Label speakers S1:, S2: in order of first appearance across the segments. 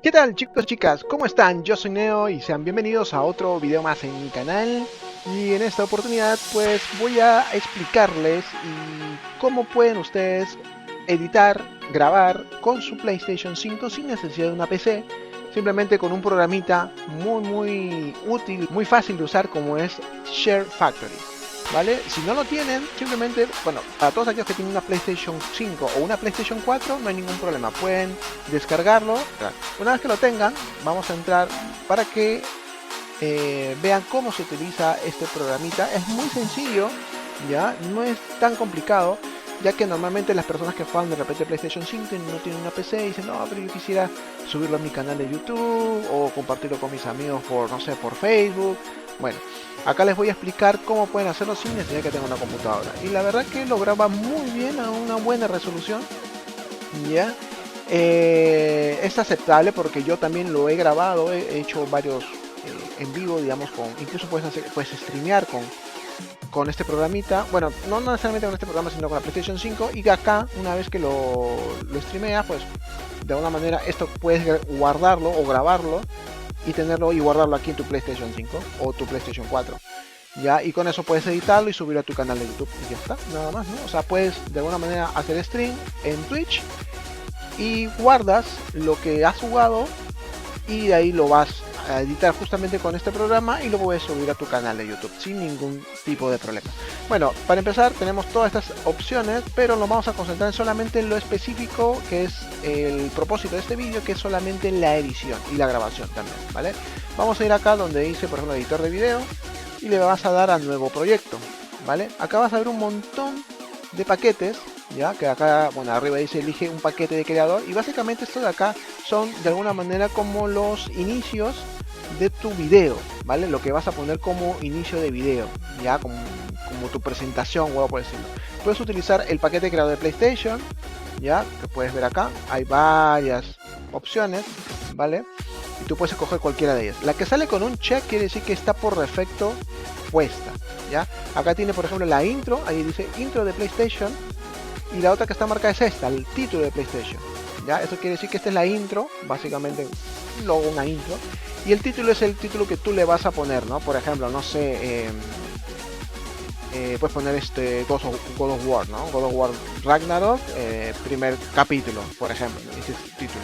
S1: ¿Qué tal, chicos y chicas? ¿Cómo están? Yo soy Neo y sean bienvenidos a otro video más en mi canal. Y en esta oportunidad pues voy a explicarles cómo pueden ustedes editar, grabar con su PlayStation 5 sin necesidad de una PC, simplemente con un programita muy útil, muy fácil de usar como es Share Factory. ¿Vale? Si no lo tienen, simplemente, bueno, para todos aquellos que tienen una PlayStation 5 o una PlayStation 4, no hay ningún problema. Pueden descargarlo. Una vez que lo tengan, vamos a entrar para que vean cómo se utiliza este programita. Es muy sencillo, ya, no es tan complicado, ya que normalmente las personas que juegan de repente PlayStation 5 y no tienen una PC dicen, no, pero yo quisiera subirlo a mi canal de YouTube o compartirlo con mis amigos por, no sé, por Facebook. Bueno, acá les voy a explicar cómo pueden hacerlo sin necesidad que tengan una computadora. Y la verdad que lo graba muy bien a una buena resolución, ¿ya? Es aceptable porque yo también lo he grabado, he hecho varios en vivo, digamos, incluso puedes streamear con este programita. Bueno, no necesariamente con este programa, sino con la PlayStation 5. Y acá, una vez que lo streameas, pues de alguna manera esto puedes guardarlo o grabarlo y tenerlo y guardarlo aquí en tu PlayStation 5 o tu PlayStation 4. Ya, y con eso puedes editarlo y subirlo a tu canal de YouTube y ya está, nada más, ¿no? O sea, puedes de alguna manera hacer stream en Twitch y guardas lo que has jugado y de ahí lo vas a editar justamente con este programa y lo puedes subir a tu canal de YouTube sin ningún tipo de problema. Bueno, para empezar tenemos todas estas opciones, pero nos vamos a concentrar solamente en lo específico que es el propósito de este vídeo, que es solamente la edición y la grabación también, ¿vale? Vamos a ir acá donde dice, por ejemplo, editor de video y le vas a dar a nuevo proyecto, ¿vale? Acá vas a ver un montón de paquetes, ya que acá, bueno, arriba dice elige un paquete de creador y básicamente esto de acá son de alguna manera como los inicios de tu video, ¿vale? Lo que vas a poner como inicio de video, ya como tu presentación, o por decirlo. Puedes utilizar el paquete de creador de PlayStation, ya que puedes ver acá, hay varias opciones, ¿vale? Y tú puedes escoger cualquiera de ellas. La que sale con un check quiere decir que está por defecto puesta, ¿ya? Acá tiene, por ejemplo, la intro, ahí dice intro de PlayStation, y la otra que está marcada es esta, el título de PlayStation, ¿ya? Esto quiere decir que esta es la intro, básicamente, luego una intro, y el título es el título que tú le vas a poner, ¿no? Por ejemplo, no sé, puedes poner este God of War, ¿no? God of War Ragnarok, primer capítulo, por ejemplo, ese es el título.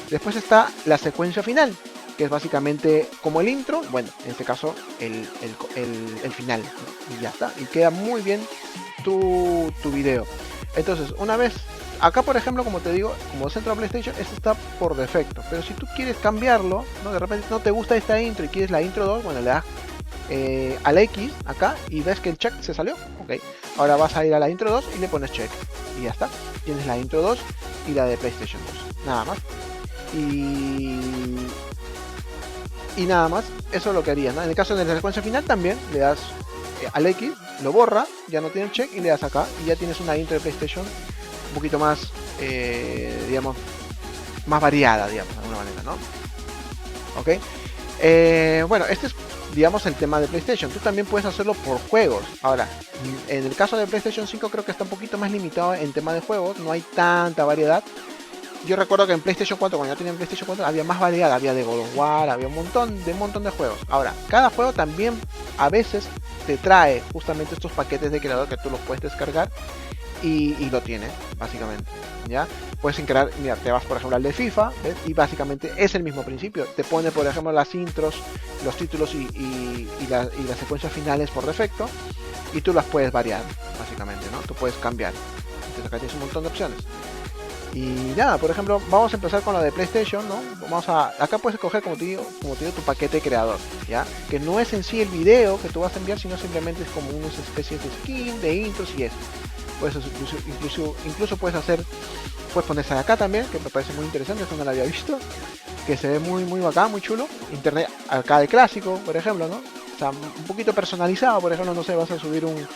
S1: Después está la secuencia final, que es básicamente como el intro, bueno, en este caso el final, ¿no? Y ya está, y queda muy bien tu video. Entonces, una vez, acá por ejemplo, como te digo, como centro de PlayStation, esto está por defecto, pero si tú quieres cambiarlo, ¿no? De repente no te gusta esta intro y quieres la intro 2, bueno, le das a la X acá y ves que el check se salió, ok, ahora vas a ir a la intro 2 y le pones check y ya está, tienes la intro 2 y la de PlayStation 2, nada más. Y nada más, eso es lo que harías, ¿no? En el caso de la secuencia final también le das al X, lo borra, ya no tiene el check y le das acá y ya tienes una intro de PlayStation un poquito más, digamos, más variada, digamos, de alguna manera, ¿no? Ok. Bueno, este es, digamos, el tema de PlayStation. Tú también puedes hacerlo por juegos. Ahora, en el caso de PlayStation 5 creo que está un poquito más limitado en tema de juegos. No hay tanta variedad. Yo recuerdo que en PlayStation 4, cuando ya tenía PlayStation 4, había más variedad. Había de God of War, había un montón de juegos. Ahora, cada juego también a veces te trae justamente estos paquetes de creador que tú los puedes descargar y lo tiene, básicamente. ¿Ya? Puedes crear, mira, te vas por ejemplo al de FIFA, ¿ves? Y básicamente es el mismo principio. Te pone por ejemplo las intros, los títulos y las secuencias finales por defecto y tú las puedes variar, básicamente, ¿no? Tú puedes cambiar. Entonces acá tienes un montón de opciones. Y nada, por ejemplo, vamos a empezar con la de PlayStation, ¿no? Acá puedes escoger, como te digo, tu paquete creador, ¿ya? Que no es en sí el video que tú vas a enviar, sino simplemente es como unas especies de skin, de intros y eso. Puedes incluso puedes ponerse acá también, que me parece muy interesante, esto no lo había visto, que se ve muy bacán, muy chulo. Internet acá de clásico, por ejemplo, ¿no? O sea, un poquito personalizado, por ejemplo, no sé, vas a subir un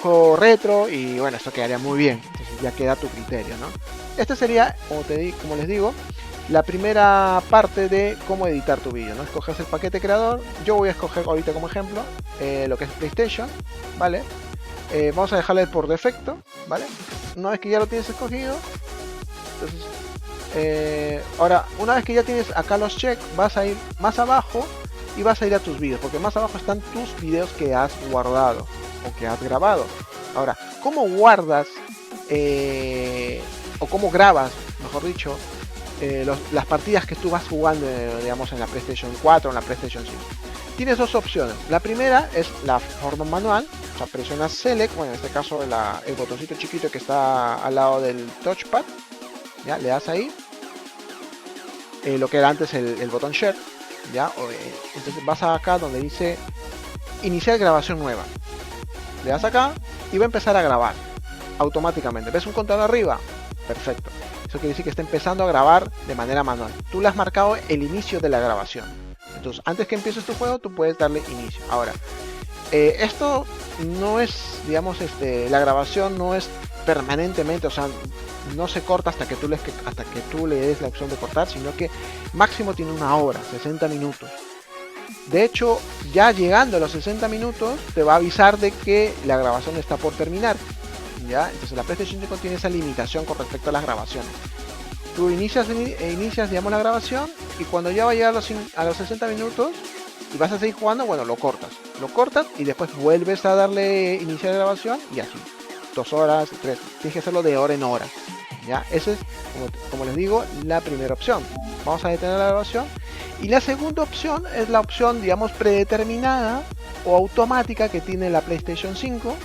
S1: juego retro y bueno, esto quedaría muy bien, entonces ya queda a tu criterio, ¿no? Esta sería, como les digo, la primera parte de cómo editar tu vídeo, ¿no? Escoges el paquete creador, yo voy a escoger ahorita como ejemplo lo que es PlayStation, ¿vale? Vamos a dejarle por defecto, ¿vale? Una vez que ya lo tienes escogido, entonces Ahora, una vez que ya tienes acá los check, vas a ir más abajo y vas a ir a tus vídeos, porque más abajo están tus vídeos que has guardado o que has grabado. Ahora, ¿cómo guardas o cómo grabas, mejor dicho, las partidas que tú vas jugando, digamos, en la PlayStation 4 o en la PlayStation 5? Tienes dos opciones. La primera es la forma manual, o sea, presionas Select, bueno, en este caso el botoncito chiquito que está al lado del touchpad, ya, le das ahí, lo que era antes el botón Share, ya, entonces vas acá donde dice iniciar grabación nueva, le das acá y va a empezar a grabar automáticamente. ¿Ves un contador arriba? Perfecto. Eso quiere decir que está empezando a grabar de manera manual. Tú le has marcado el inicio de la grabación. Entonces, antes que empieces tu juego, tú puedes darle inicio. Ahora, esto no es, digamos, la grabación no es permanentemente, o sea, no se corta hasta que tú le des la opción de cortar, sino que máximo tiene una hora, 60 minutos. De hecho, ya llegando a los 60 minutos, te va a avisar de que la grabación está por terminar. ¿Ya? Entonces la PlayStation 5 tiene esa limitación con respecto a las grabaciones. Tú inicias digamos, la grabación, y cuando ya va a llegar a los 60 minutos y vas a seguir jugando, bueno, lo cortas y después vuelves a darle iniciar la grabación, y así 2 horas, 3, tienes que hacerlo de hora en hora, ¿ya? Esa es, como les digo, la primera opción. Vamos a detener la grabación. Y la segunda opción es la opción, digamos, predeterminada o automática que tiene la PlayStation 5,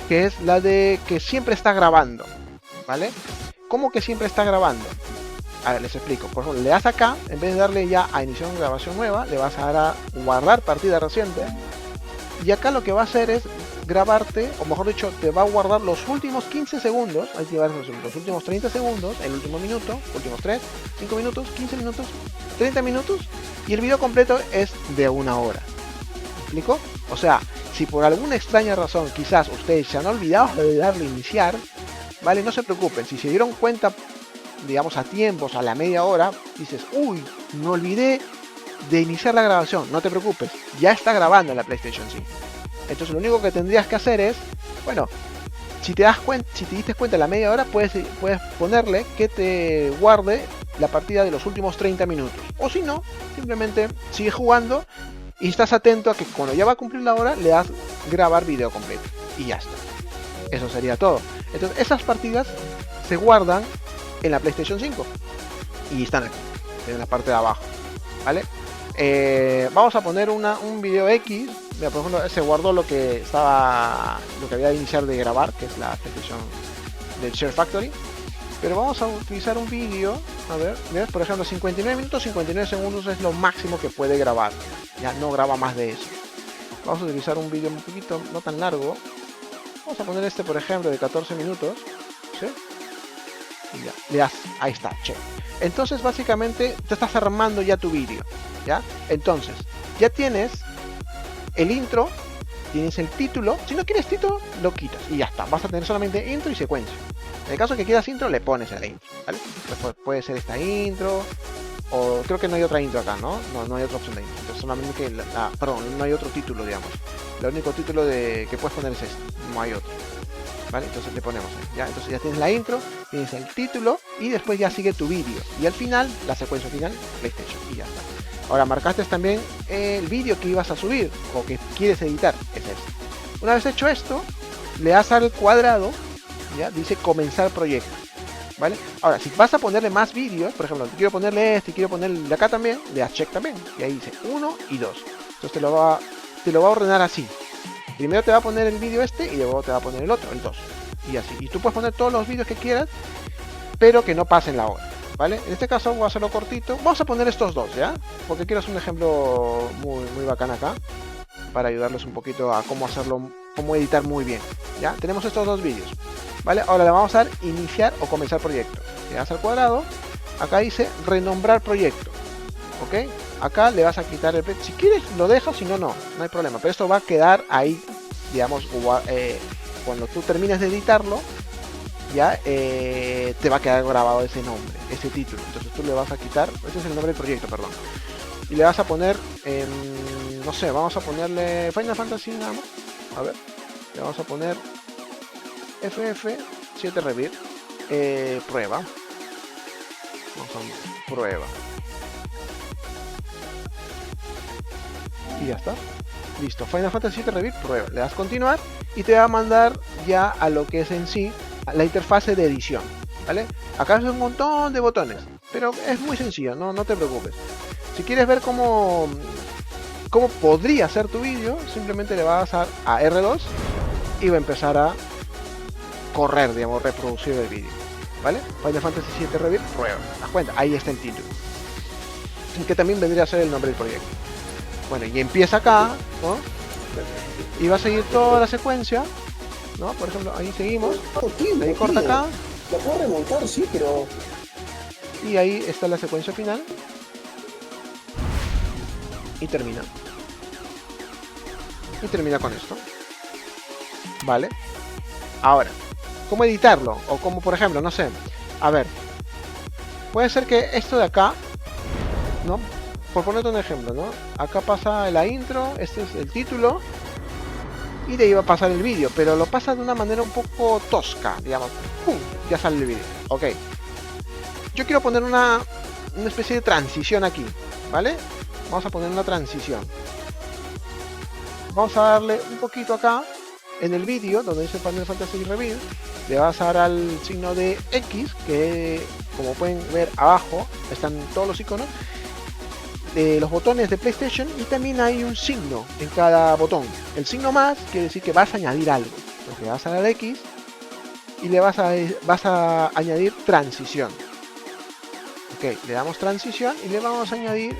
S1: que es la de que siempre está grabando, ¿vale? ¿Cómo que siempre está grabando? A ver, les explico. Por ejemplo, le das acá, en vez de darle ya a iniciar una grabación nueva, le vas a dar a guardar partida reciente, y acá lo que va a hacer es grabarte, o mejor dicho, te va a guardar los últimos 15 segundos, hay que llevar los últimos 30 segundos, el último minuto, últimos 3, 5 minutos, 15 minutos, 30 minutos, y el video completo es de 1 hora. ¿Me explico? O sea, si por alguna extraña razón quizás ustedes se han olvidado de darle iniciar, vale, no se preocupen. Si se dieron cuenta, digamos, a tiempos, a la media hora, dices, uy, me olvidé de iniciar la grabación, no te preocupes, ya está grabando en la PlayStation 5. Entonces lo único que tendrías que hacer es, bueno, si te diste cuenta a la media hora, puedes ponerle que te guarde la partida de los últimos 30 minutos. O si no, simplemente sigue jugando y estás atento a que cuando ya va a cumplir la hora, le das grabar video completo. Y ya está. Eso sería todo. Entonces esas partidas se guardan en la PlayStation 5. Y están aquí, en la parte de abajo. ¿Vale? Vamos a poner un video X. Mira, por ejemplo, se guardó lo que había de iniciar de grabar, que es la PlayStation del Share Factory. Pero vamos a utilizar un vídeo, a ver, ¿ves? Por ejemplo, 59 minutos, 59 segundos es lo máximo que puede grabar. Ya no graba más de eso. Vamos a utilizar un vídeo un poquito, no tan largo. Vamos a poner este, por ejemplo, de 14 minutos. ¿Sí? Y ya, le das, ahí está, check. Entonces, básicamente, te estás armando ya tu vídeo. ¿Ya? Entonces, ya tienes el intro, tienes el título. Si no quieres título, lo quitas y ya está. Vas a tener solamente intro y secuencia. En el caso que quieras intro, le pones el intro, ¿vale? Después puede ser esta intro, o creo que no hay otra intro acá, ¿no? No hay otra opción de intro. Entonces solamente que, perdón, no hay otro título, digamos. El único título que puedes poner es este, no hay otro. ¿Vale? Entonces le ponemos ahí, ¿ya? Entonces ya tienes la intro, tienes el título, y después ya sigue tu vídeo. Y al final, la secuencia final, PlayStation, y ya está. Ahora marcaste también el vídeo que ibas a subir, o que quieres editar, es este. Una vez hecho esto, le das al cuadrado, ¿ya? Dice comenzar proyecto, ¿vale? Ahora, si vas a ponerle más vídeos, por ejemplo, quiero ponerle este, quiero ponerle de acá también, le das check también, y ahí dice 1 y 2. Entonces te lo va a ordenar así. Primero te va a poner el vídeo este, y luego te va a poner el otro, el 2. Y así. Y tú puedes poner todos los vídeos que quieras, pero que no pasen la hora, ¿vale? En este caso voy a hacerlo cortito. Vamos a poner estos dos, ¿ya? Porque quiero hacer un ejemplo muy, muy bacán acá, para ayudarles un poquito a cómo hacerlo, cómo editar muy bien. ¿Ya? Tenemos estos dos vídeos, ¿vale? Ahora le vamos a dar iniciar o comenzar proyecto. Le das al cuadrado, acá dice renombrar proyecto, ¿ok? Acá le vas a quitar el si quieres lo dejas, si no, no hay problema, pero esto va a quedar ahí, digamos, cuando tú termines de editarlo, ya te va a quedar grabado ese nombre, ese título. Entonces tú le vas a quitar, este es el nombre del proyecto, perdón, y le vas a poner, no sé, vamos a ponerle Final Fantasy nada más. A ver, le vamos a poner FF7 Rebirth prueba. a prueba. Y ya está. Listo, Final Fantasy VII Rebirth prueba. Le das continuar y te va a mandar ya a lo que es en sí la interfase de edición, ¿vale? Acá es un montón de botones, pero es muy sencillo, no te preocupes. Si quieres ver cómo podría ser tu vídeo, simplemente le vas a dar a R2 y va a empezar a correr, digamos, reproducir el vídeo, ¿vale? Final Fantasy VII Rebirth prueba. ¿Te das cuenta? Ahí está el título, que también vendría a ser el nombre del proyecto. Bueno, y empieza acá, ¿no? Y va a seguir toda la secuencia, ¿no? Por ejemplo, ahí seguimos, ahí corta acá.
S2: La puedo remontar, sí, pero...
S1: Y ahí está la secuencia final. Y termina. Y termina con esto. Vale. Ahora, ¿cómo editarlo? O como, por ejemplo, no sé. A ver. Puede ser que esto de acá, ¿no? Por ponerte un ejemplo, ¿no? Acá pasa la intro, este es el título. Y de ahí va a pasar el vídeo. Pero lo pasa de una manera un poco tosca, digamos. ¡Pum! Ya sale el vídeo. Ok. Yo quiero poner una especie de transición aquí, ¿vale? Vamos a poner una transición. Vamos a darle un poquito acá en el vídeo donde dice Final Fantasy Rebirth. Le vas a dar al signo de X, que como pueden ver abajo están todos los iconos de los botones de PlayStation, y también hay un signo en cada botón. El signo más quiere decir que vas a añadir algo. Entonces le vas a dar X y le vas a añadir transición. Ok, le damos transición y le vamos a añadir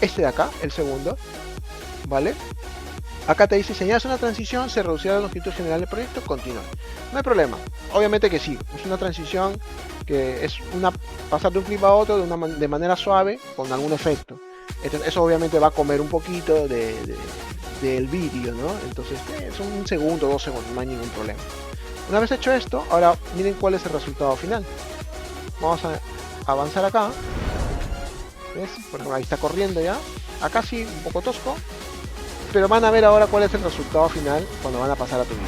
S1: este de acá, el segundo, ¿vale? Acá te dice, si añades una transición, se reducirá la longitud general del proyecto, continúa. No hay problema, obviamente que sí, es una transición que es pasar de un clip a otro de manera suave, con algún efecto. Entonces, eso obviamente va a comer un poquito del vídeo, ¿no? Entonces, es un segundo, 2 segundos, no hay ningún problema. Una vez hecho esto, ahora miren cuál es el resultado final. Vamos a avanzar acá. ¿Ves? Por ejemplo, ahí está corriendo ya. Acá sí, un poco tosco. Pero van a ver ahora cuál es el resultado final cuando van a pasar a tu vídeo.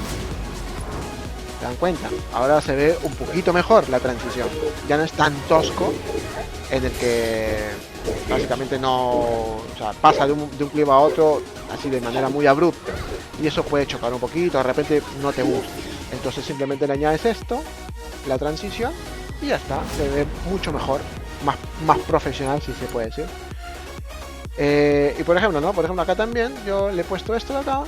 S1: ¿Se dan cuenta? Ahora se ve un poquito mejor la transición. Ya no es tan tosco, en el que básicamente pasa de un clip a otro así de manera muy abrupta. Y eso puede chocar un poquito, de repente no te gusta. Entonces simplemente le añades esto, la transición, y ya está. Se ve mucho mejor, más profesional, si se puede decir. Y por ejemplo, ¿no? Por ejemplo, acá también yo le he puesto esto de acá,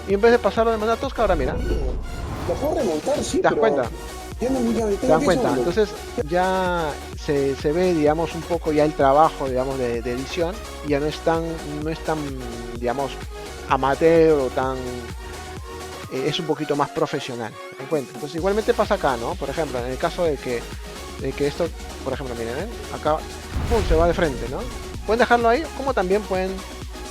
S1: y en vez de pasarlo de manera tosca, ahora mira.
S2: La puedo remontar, sí,
S1: ¿Te das cuenta?
S2: ¿Te
S1: dan cuenta? Entonces ya se ve, digamos, un poco ya el trabajo, digamos, de edición. Ya no es tan, digamos, amateur o tan... es un poquito más profesional. ¿Te das cuenta? Entonces igualmente pasa acá, ¿no? Por ejemplo, en el caso de que esto, por ejemplo, miren, acá ¡pum! Se va de frente, ¿no? Pueden dejarlo ahí, como también pueden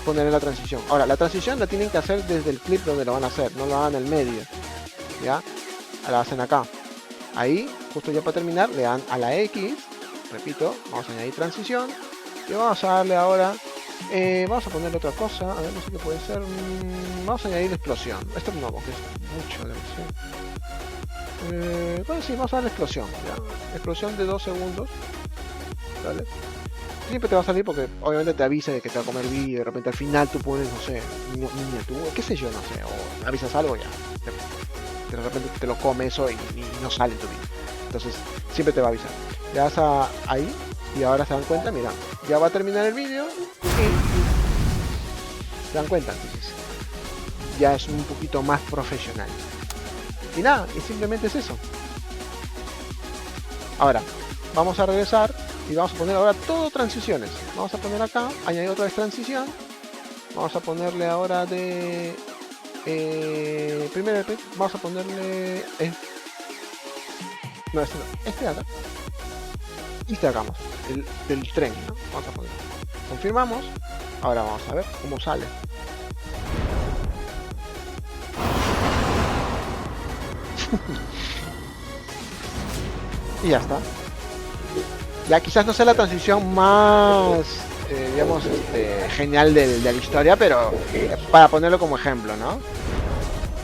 S1: poner en la transición. Ahora, la transición la tienen que hacer desde el clip donde lo van a hacer, no lo hagan en el medio. ¿Ya? La hacen acá. Ahí, justo ya para terminar, le dan a la X. Repito, vamos a añadir transición. Y vamos a darle ahora... vamos a ponerle otra cosa. A ver, no sé qué puede ser. Vamos a añadir explosión. Esto no, porque es mucho de bueno, sí, vamos a darle explosión. ¿Ya? Explosión de 2 segundos. ¿Vale? Siempre te va a salir porque obviamente te avisa de que te va a comer vídeo y de repente al final tú pones, no sé, miniatura, qué sé yo, no sé, o avisas algo ya. De repente te lo come eso y no sale en tu vídeo. Entonces siempre te va a avisar. Le das ahí y ahora se dan cuenta, mira, ya va a terminar el vídeo y se dan cuenta, entonces ya es un poquito más profesional. Y nada, y simplemente es eso. Ahora, vamos a regresar y vamos a poner ahora todo transiciones. Vamos a poner acá, añadir otra vez transición. Vamos a ponerle ahora de... primero vamos a ponerle... no, este no, este de acá. Y este de acá, vamos, del tren, ¿no? Vamos a poner. Confirmamos. Ahora vamos a ver cómo sale. Y ya está. Ya quizás no sea la transición más, digamos, genial de la historia, pero para ponerlo como ejemplo, ¿no?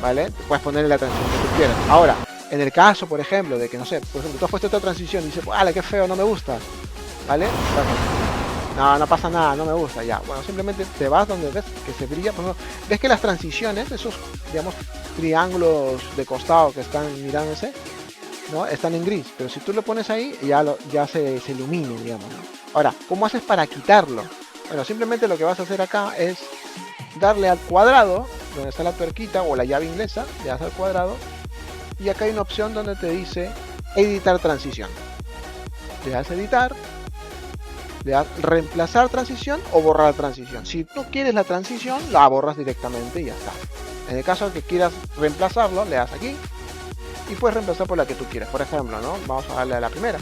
S1: ¿Vale? Puedes ponerle la transición que tú quieras. Ahora, en el caso, por ejemplo, de que, no sé, por ejemplo, tú has puesto esta transición y dices, ¡ala, qué feo, no me gusta! ¿vale? No, no pasa nada, no me gusta, ya. Bueno, simplemente te vas donde ves que se brilla. Por ejemplo, ves que las transiciones, esos, digamos, triángulos de costado que están mirándose, ¿no? Están en gris, pero si tú lo pones ahí, ya se ilumina, digamos, ¿no? Ahora, ¿cómo haces para quitarlo? Bueno, simplemente lo que vas a hacer acá es darle al cuadrado, donde está la tuerquita o la llave inglesa, le das al cuadrado, y acá hay una opción donde te dice editar transición. Le das editar, le das reemplazar transición o borrar transición. Si tú quieres la transición, la borras directamente y ya está. En el caso de que quieras reemplazarlo, le das aquí y puedes reemplazar por la que tú quieras. Por ejemplo, ¿no? Vamos a darle a la primera.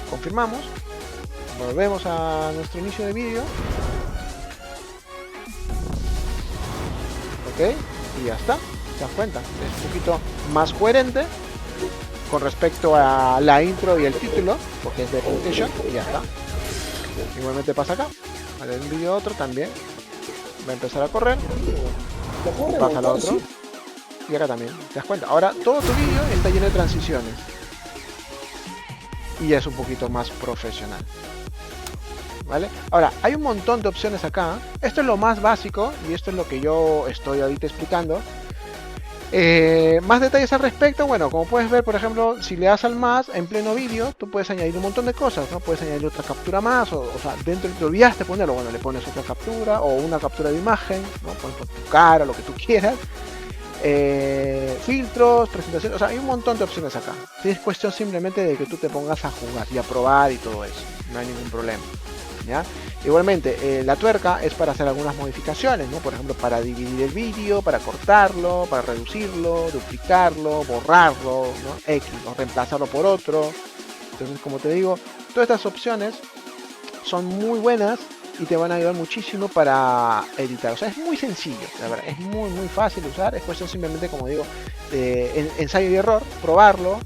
S1: Confirmamos. Volvemos a nuestro inicio de vídeo. Ok, y ya está. ¿Te das cuenta? Es un poquito más coherente con respecto a la intro y el título, porque es de PlayStation, y ya está. Igualmente pasa acá. Vale, un vídeo otro también. Va a empezar a correr. Pasa al otro. Y acá también. ¿Te das cuenta? Ahora todo tu vídeo está lleno de transiciones. Y es un poquito más profesional. ¿Vale? Ahora, hay un montón de opciones acá. Esto es lo más básico y esto es lo que yo estoy ahorita explicando. Más detalles al respecto, bueno, como puedes ver, por ejemplo, si le das al más en pleno vídeo, tú puedes añadir un montón de cosas, ¿no? Puedes añadir otra captura más, o sea, dentro te olvidaste ponerlo, bueno, le pones otra captura o una captura de imagen, ¿no? Pones tu cara, lo que tú quieras. Filtros, presentación, o sea, hay un montón de opciones acá. Es cuestión simplemente de que tú te pongas a jugar y a probar y todo eso, no hay ningún problema, ¿ya? Igualmente, la tuerca es para hacer algunas modificaciones, ¿no? Por ejemplo, para dividir el vídeo, para cortarlo, para reducirlo, duplicarlo, borrarlo, ¿no? X, o reemplazarlo por otro. Entonces, como te digo, todas estas opciones son muy buenas y te van a ayudar muchísimo para editar. O sea, es muy sencillo, la verdad, es muy fácil de usar. Es cuestión simplemente, como digo, de ensayo y error, probarlo.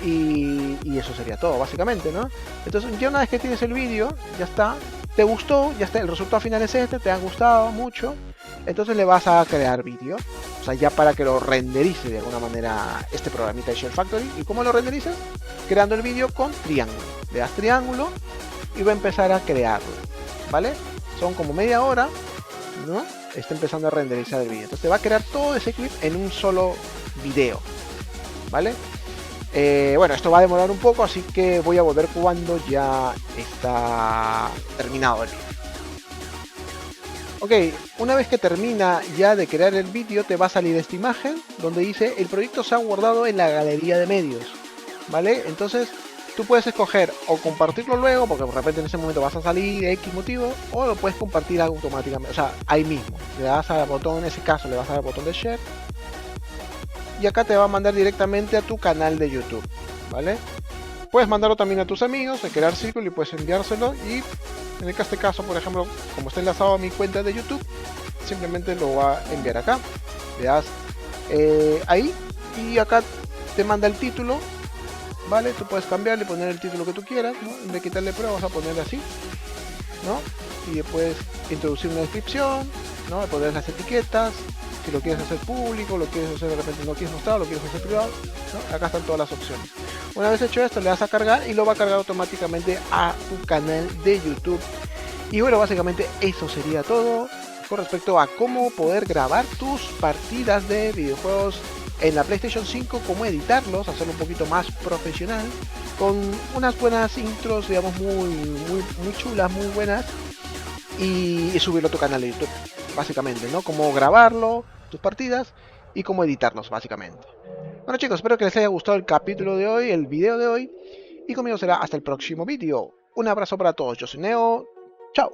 S1: Y eso sería todo, básicamente, ¿no? Entonces, ya una vez que tienes el vídeo, ya está. Te gustó, ya está, el resultado final es este, te ha gustado mucho, entonces le vas a crear vídeo, o sea, ya para que lo renderice de alguna manera este programita de Shell Factory. ¿Y cómo lo renderizas? Creando el vídeo con triángulo. Le das triángulo y va a empezar a crearlo, ¿vale? Son como media hora, ¿no? Está empezando a renderizar el vídeo, entonces te va a crear todo ese clip en un solo video, ¿vale? Bueno, esto va a demorar un poco, así que voy a volver cuando ya está terminado el vídeo. Ok, una vez que termina ya de crear el vídeo, te va a salir esta imagen donde dice el proyecto se ha guardado en la galería de medios, ¿vale? Entonces tú puedes escoger o compartirlo luego, porque de repente en ese momento vas a salir de X motivo, o lo puedes compartir automáticamente, o sea, ahí mismo. Le das al botón, en ese caso le vas a dar al botón de share. Y acá te va a mandar directamente a tu canal de YouTube, ¿vale? Puedes mandarlo también a tus amigos, de crear círculo y puedes enviárselo. Y en este caso, por ejemplo, como está enlazado a mi cuenta de YouTube, simplemente lo va a enviar acá. Le das ahí y acá te manda el título, ¿vale? Tú puedes cambiarle y poner el título que tú quieras, ¿no? En vez de quitarle prueba, vas a ponerle así, ¿no? Y después introducir una descripción, ¿no? Poner las etiquetas. Si lo quieres hacer público, lo quieres hacer de repente no quieres mostrar, lo quieres hacer privado, ¿no? Acá están todas las opciones. Una vez hecho esto, le das a cargar y lo va a cargar automáticamente a tu canal de YouTube. Y bueno, básicamente eso sería todo con respecto a cómo poder grabar tus partidas de videojuegos en la PlayStation 5, cómo editarlos, hacerlo un poquito más profesional, con unas buenas intros, digamos, muy chulas, muy buenas, y subirlo a tu canal de YouTube, básicamente, ¿no? Cómo grabarlo, tus partidas, y cómo editarlos, básicamente. Bueno, chicos, espero que les haya gustado el capítulo de hoy, el video de hoy, y conmigo será hasta el próximo vídeo. Un abrazo para todos, yo soy Neo, chao.